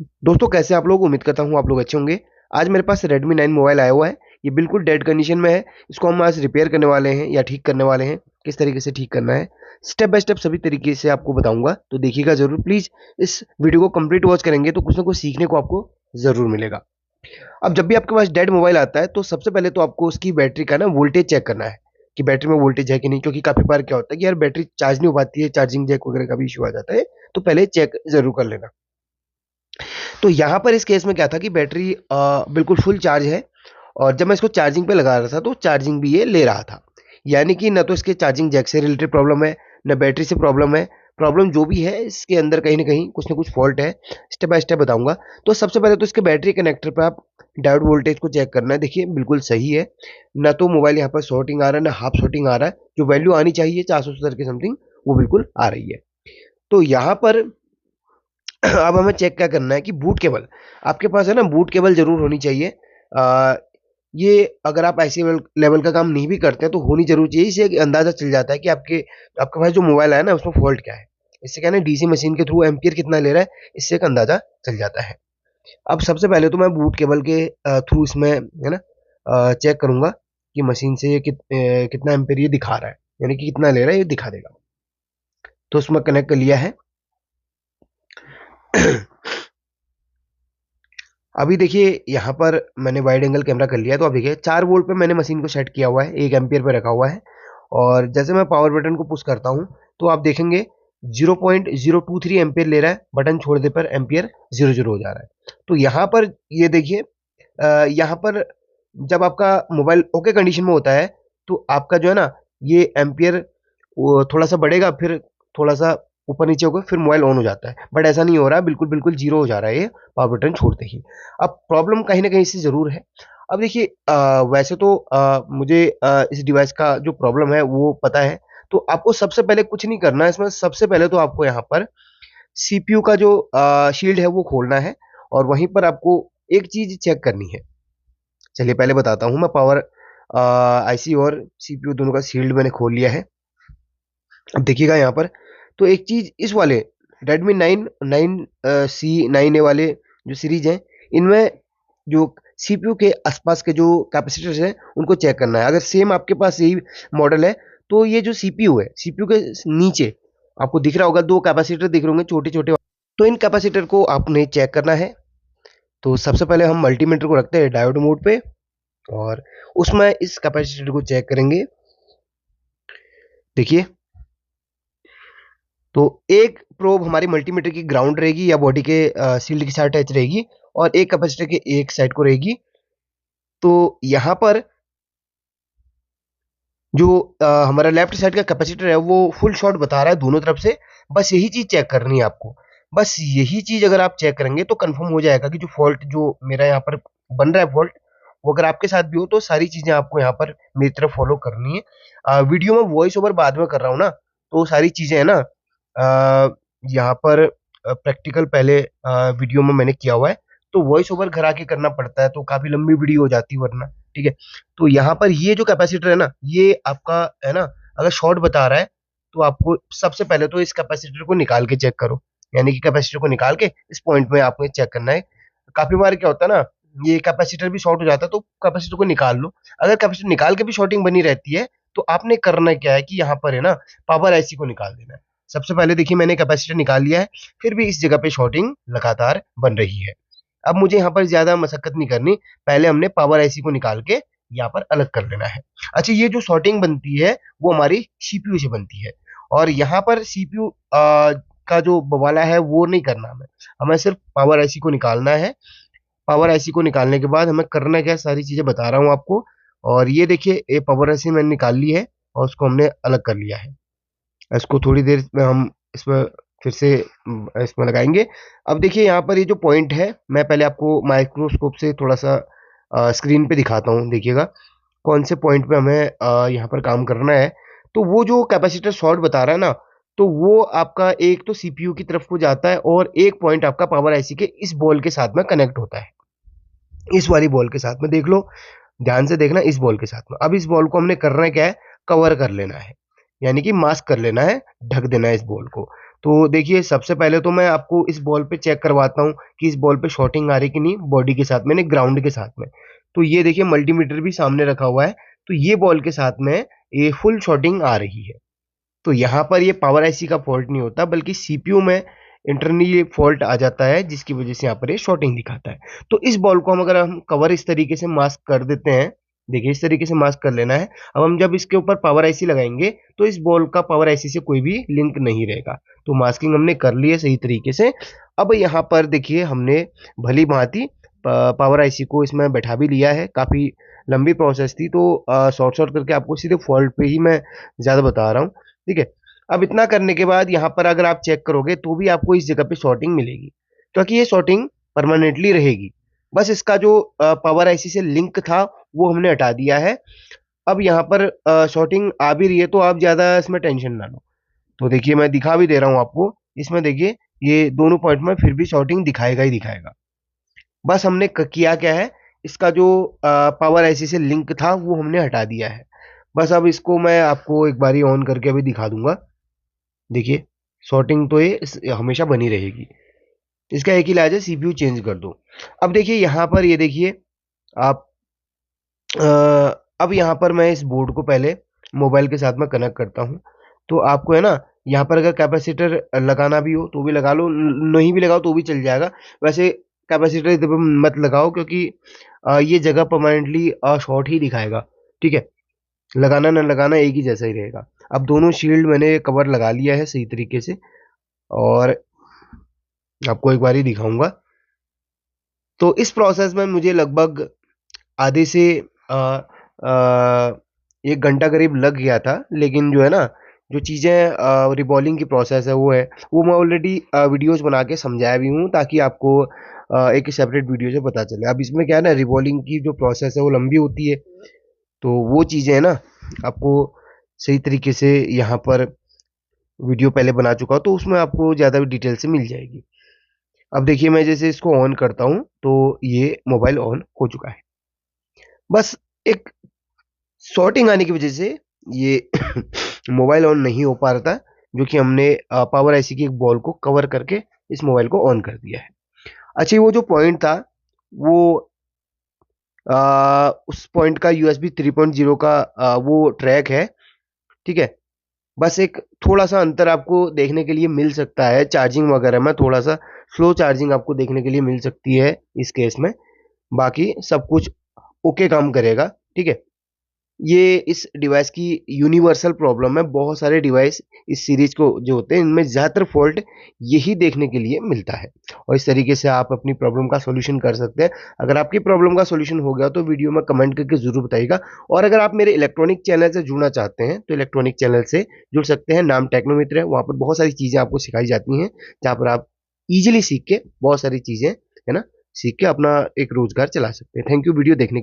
दोस्तों कैसे आप लोग, उम्मीद करता हूँ आप लोग अच्छे होंगे। आज मेरे पास Redmi 9 मोबाइल आया हुआ है। ये बिल्कुल डेड कंडीशन में है। इसको हम आज रिपेयर करने वाले हैं या ठीक करने वाले हैं। किस तरीके से ठीक करना है, स्टेप बाय स्टेप सभी तरीके से आपको बताऊंगा, तो देखिएगा जरूर प्लीज। इस वीडियो को कंप्लीट वॉच करेंगे तो कुछ ना कुछ सीखने को आपको जरूर मिलेगा। अब जब भी आपके पास डेड मोबाइल आता है तो सबसे पहले तो आपको उसकी बैटरी का ना वोल्टेज चेक करना है कि बैटरी में वोल्टेज है कि नहीं, क्योंकि काफी बार क्या होता है कि यार बैटरी चार्ज नहीं हो पाती है, चार्जिंग जैक वगैरह का भी इशू आ जाता है। तो पहले चेक जरूर कर लेना। तो यहाँ पर इस केस में क्या था कि बैटरी बिल्कुल फुल चार्ज है, और जब मैं इसको चार्जिंग पे लगा रहा था तो चार्जिंग भी ये ले रहा था। यानी कि न तो इसके चार्जिंग जैक से रिलेटेड प्रॉब्लम है, न बैटरी से प्रॉब्लम है। प्रॉब्लम जो भी है इसके अंदर कहीं ना कहीं कुछ ना कुछ फॉल्ट है। स्टेप बाय स्टेप बताऊंगा। तो सबसे पहले तो इसके बैटरी कनेक्टर पे आप डायोड वोल्टेज को चेक करना है। देखिए बिल्कुल सही है। न तो मोबाइल यहाँ पर शॉर्टिंग आ रहा है, ना हाफ शॉर्टिंग आ रहा है। जो वैल्यू आनी चाहिए 470 के समथिंग, वो बिल्कुल आ रही है। तो यहाँ पर अब हमें चेक क्या करना है कि बूट केबल आपके पास है ना, बूट केबल जरूर होनी चाहिए। ये अगर आप ऐसे लेवल का काम नहीं भी करते हैं तो होनी जरूर चाहिए। इससे एक अंदाजा चल जाता है कि आपके पास जो मोबाइल है ना उसमें फॉल्ट क्या है। इससे क्या है ना, डीसी मशीन के थ्रू एम्पियर कितना ले रहा है, इससे एक अंदाजा चल जाता है। अब सबसे पहले तो मैं बूट केबल के थ्रू इसमें है ना चेक करूंगा कि मशीन से ये कितना एम्पियर ये दिखा रहा है, यानी कि कितना ले रहा है ये दिखा देगा। तो उसमें कनेक्ट कर लिया है। अभी देखिए यहाँ पर मैंने वाइड एंगल कैमरा कर लिया है। तो आप देखिए 4 वोल्ट पे मैंने मशीन को सेट किया हुआ है, 1 एम्पियर पे रखा हुआ है। और जैसे मैं पावर बटन को पुश करता हूँ तो आप देखेंगे 0.023 एम्पियर ले रहा है। बटन छोड़ने पर एम्पियर 00 हो जा रहा है। तो यहाँ पर ये देखिए, यहाँ पर जब आपका मोबाइल ओके कंडीशन में होता है तो आपका जो है ना ये एम्पियर वो थोड़ा सा बढ़ेगा, फिर थोड़ा सा ऊपर नीचे होगा, फिर मोबाइल ऑन हो जाता है। बट ऐसा नहीं हो रहा, बिल्कुल बिल्कुल जीरो हो जा रहा है ये पावर बटन छोड़ते ही। अब प्रॉब्लम कहीं ना कहीं इससे जरूर है। अब देखिए वैसे तो मुझे इस डिवाइस का जो प्रॉब्लम है वो पता है। तो आपको सबसे पहले कुछ नहीं करना है इसमें। सबसे पहले तो आपको यहाँ पर सीपीयू का जो शील्ड है वो खोलना है, और वहीं पर आपको एक चीज चेक करनी है। चलिए पहले बताता हूँ मैं। पावर आईसी और सीपीयू दोनों का शील्ड मैंने खोल लिया है। अब देखिएगा यहाँ पर, तो एक चीज इस वाले Redmi 9 9C 9A वाले जो सीरीज हैं, इनमें जो सीपीयू के आसपास के जो कैपेसिटर्स हैं उनको चेक करना है। अगर सेम आपके पास यही मॉडल है तो ये जो सीपीयू है, सीपीयू के नीचे आपको दिख रहा होगा 2 कैपेसिटर दिख रहे होंगे छोटे छोटे। तो इन कैपेसिटर को आपने चेक करना है। तो सबसे पहले हम मल्टीमीटर को रखते हैं डायोड मोड पे, और उसमें इस कैपेसिटर को चेक करेंगे। देखिए, तो एक प्रोब हमारी मल्टीमीटर की ग्राउंड रहेगी या बॉडी के शील्ड के साथ अटैच रहेगी, और एक कैपेसिटर के एक साइड को रहेगी। तो यहाँ पर जो हमारा लेफ्ट साइड का कैपेसिटर है वो फुल शॉट बता रहा है दोनों तरफ से। बस यही चीज चेक करनी है आपको। बस यही चीज अगर आप चेक करेंगे तो कंफर्म हो जाएगा कि जो फॉल्ट जो मेरा यहाँ पर बन रहा है फॉल्ट, वो अगर आपके साथ भी हो तो सारी चीजें आपको यहाँ पर मेरी तरफ फॉलो करनी है। वीडियो में वॉइस ओवर बाद में कर रहा हूँ ना, तो सारी चीजें है ना यहाँ पर प्रैक्टिकल पहले वीडियो में मैंने किया हुआ है। तो वॉइस ओवर घर आके करना पड़ता है तो काफी लंबी वीडियो हो जाती है वरना। ठीक है। तो यहाँ पर ये जो कैपेसिटर है ना, ये आपका है ना, अगर शॉर्ट बता रहा है तो आपको सबसे पहले तो इस कैपेसिटर को निकाल के चेक करो। यानी कि कैपेसिटर को निकाल के इस पॉइंट में आपको चेक करना है। काफी बार क्या होता है ना, ये कैपेसिटर भी शॉर्ट हो जाता है तो कैपेसिटर को निकाल लो। अगर कैपेसिटर निकाल के भी शॉर्टिंग बनी रहती है तो आपने करना क्या है कि यहाँ पर है ना पावर आईसी को निकाल देना है। सबसे पहले देखिए मैंने कैपेसिटर निकाल लिया है, फिर भी इस जगह पे शॉर्टिंग लगातार बन रही है। अब मुझे यहाँ पर ज्यादा मशक्कत नहीं करनी। पहले हमने पावर आईसी को निकाल के यहाँ पर अलग कर लेना है। अच्छा, ये जो सॉर्टिंग बनती है वो हमारी सीपीयू से बनती है, और यहाँ पर सीपीयू का जो बवाला है वो नहीं करना हमें। हमें सिर्फ पावर आईसी को निकालना है। पावर आईसी को निकालने के बाद हमें करना क्या, सारी चीजें बता रहा हूँ आपको। और ये देखिए ये पावर आईसी मैंने निकाल ली है और उसको हमने अलग कर लिया है। इसको थोड़ी देर में हम इसमें फिर से इसमें लगाएंगे। अब देखिए यहाँ पर ये जो पॉइंट है, मैं पहले आपको माइक्रोस्कोप से थोड़ा सा स्क्रीन पे दिखाता हूँ। देखिएगा कौन से पॉइंट पे हमें यहाँ पर काम करना है। तो वो जो कैपेसिटर शॉर्ट बता रहा है ना, तो वो आपका एक तो सीपीयू की तरफ को जाता है, और एक पॉइंट आपका पावर आईसी के इस बॉल के साथ में कनेक्ट होता है। इस वाली बॉल के साथ में देख लो, ध्यान से देखना, इस बॉल के साथ में। अब इस बॉल को हमने करना क्या है, कवर कर लेना है। यानी कि मास्क कर लेना है, ढक देना है इस बॉल को। तो देखिए सबसे पहले तो मैं आपको इस बॉल पे चेक करवाता हूँ कि इस बॉल पे शॉर्टिंग आ रही कि नहीं, बॉडी के साथ में, नहीं ग्राउंड के साथ में। तो ये देखिए मल्टीमीटर भी सामने रखा हुआ है, तो ये बॉल के साथ में ये फुल शॉर्टिंग आ रही है। तो यहाँ पर ये पावर आईसी का फॉल्ट नहीं होता, बल्कि सीपीयू में इंटरनली फॉल्ट आ जाता है, जिसकी वजह से यहाँ पर ये शॉर्टिंग दिखाता है। तो इस बॉल को अगर हम कवर इस तरीके से मास्क कर देते हैं, देखिए इस तरीके से मास्क कर लेना है। अब हम जब इसके ऊपर पावर आईसी लगाएंगे तो इस बॉल का पावर आईसी से कोई भी लिंक नहीं रहेगा। तो मास्किंग हमने कर ली है सही तरीके से। अब यहाँ पर देखिए हमने भली भांति पावर आईसी को इसमें बैठा भी लिया है। काफी लंबी प्रोसेस थी, तो शॉर्ट शॉर्ट करके आपको सीधे फॉल्ट पे ही मैं ज्यादा बता रहा हूँ। ठीक है, अब इतना करने के बाद यहाँ पर अगर आप चेक करोगे तो भी आपको इस जगह पे शॉर्टिंग मिलेगी, क्योंकि ये शॉर्टिंग परमानेंटली रहेगी। बस इसका जो पावर आईसी से लिंक था वो हमने हटा दिया है। अब यहाँ पर शॉर्टिंग आ भी रही है, तो आप ज्यादा इसमें टेंशन ना लो। तो देखिए मैं दिखा भी दे रहा हूँ आपको, इसमें देखिए ये दोनों पॉइंट में फिर भी शॉर्टिंग दिखाएगा ही दिखाएगा। बस हमने किया क्या है, इसका जो पावर आईसी से लिंक था वो हमने हटा दिया है। बस अब इसको मैं आपको एक बारी ऑन करके अभी दिखा दूंगा। देखिए शॉर्टिंग तो ये हमेशा बनी रहेगी। इसका एक ही इलाज है, सीपीयू चेंज कर दो। अब देखिए यहाँ पर ये देखिए आप अ, अब यहाँ पर मैं इस बोर्ड को पहले मोबाइल के साथ में कनेक्ट करता हूँ। तो आपको है ना, यहाँ पर अगर कैपेसिटर लगाना भी हो तो भी लगा लो, नहीं भी लगाओ तो भी चल जाएगा। वैसे कैपेसिटर इधर पे मत लगाओ, क्योंकि ये जगह परमानेंटली शॉर्ट ही दिखाएगा। ठीक है, लगाना ना लगाना एक ही जैसा ही रहेगा। अब दोनों शील्ड मैंने कवर लगा लिया है सही तरीके से, और आपको एक बार ही दिखाऊंगा। तो इस प्रोसेस में मुझे लगभग आधे से अ, अ, 1 घंटा करीब लग गया था। लेकिन जो है ना, जो चीज़ें रिबॉलिंग की प्रोसेस है वो मैं ऑलरेडी वीडियोस बना के समझाया भी हूँ, ताकि आपको एक सेपरेट वीडियो से पता चले। अब इसमें क्या है ना, रिबॉलिंग की जो प्रोसेस है वो लंबी होती है, तो वो चीज़ें है ना आपको सही तरीके से यहाँ पर वीडियो पहले बना चुका हूँ, तो उसमें आपको ज़्यादा डिटेल से मिल जाएगी। अब देखिए मैं जैसे इसको ऑन करता हूँ तो ये मोबाइल ऑन हो चुका है। बस एक शॉर्टिंग आने की वजह से ये मोबाइल ऑन नहीं हो पा रहा था, जो कि हमने पावर आईसी की एक बॉल को कवर करके इस मोबाइल को ऑन कर दिया है। अच्छा, वो जो पॉइंट था वो उस पॉइंट का यूएसबी 3.0 का वो ट्रैक है। ठीक है, बस एक थोड़ा सा अंतर आपको देखने के लिए मिल सकता है, चार्जिंग वगैरह में थोड़ा सा स्लो चार्जिंग आपको देखने के लिए मिल सकती है इस केस में। बाकी सब कुछ ओके काम करेगा। ठीक है, ये इस डिवाइस की यूनिवर्सल प्रॉब्लम है। बहुत सारे डिवाइस इस सीरीज को जो होते हैं, इनमें ज़्यादातर फॉल्ट यही देखने के लिए मिलता है, और इस तरीके से आप अपनी प्रॉब्लम का सॉल्यूशन कर सकते हैं। अगर आपकी प्रॉब्लम का सॉल्यूशन हो गया तो वीडियो में कमेंट करके ज़रूर बताइएगा। और अगर आप मेरे इलेक्ट्रॉनिक चैनल से जुड़ना चाहते हैं तो इलेक्ट्रॉनिक चैनल से जुड़ सकते हैं, नाम टेक्नोमित्र है। वहाँ पर बहुत सारी चीज़ें आपको सिखाई जाती हैं, जहाँ पर आप इजीली सीख के बहुत सारी चीज़ें है ना, सीख के अपना एक रोजगार चला सकते हैं। थैंक यू वीडियो देखने के लिए।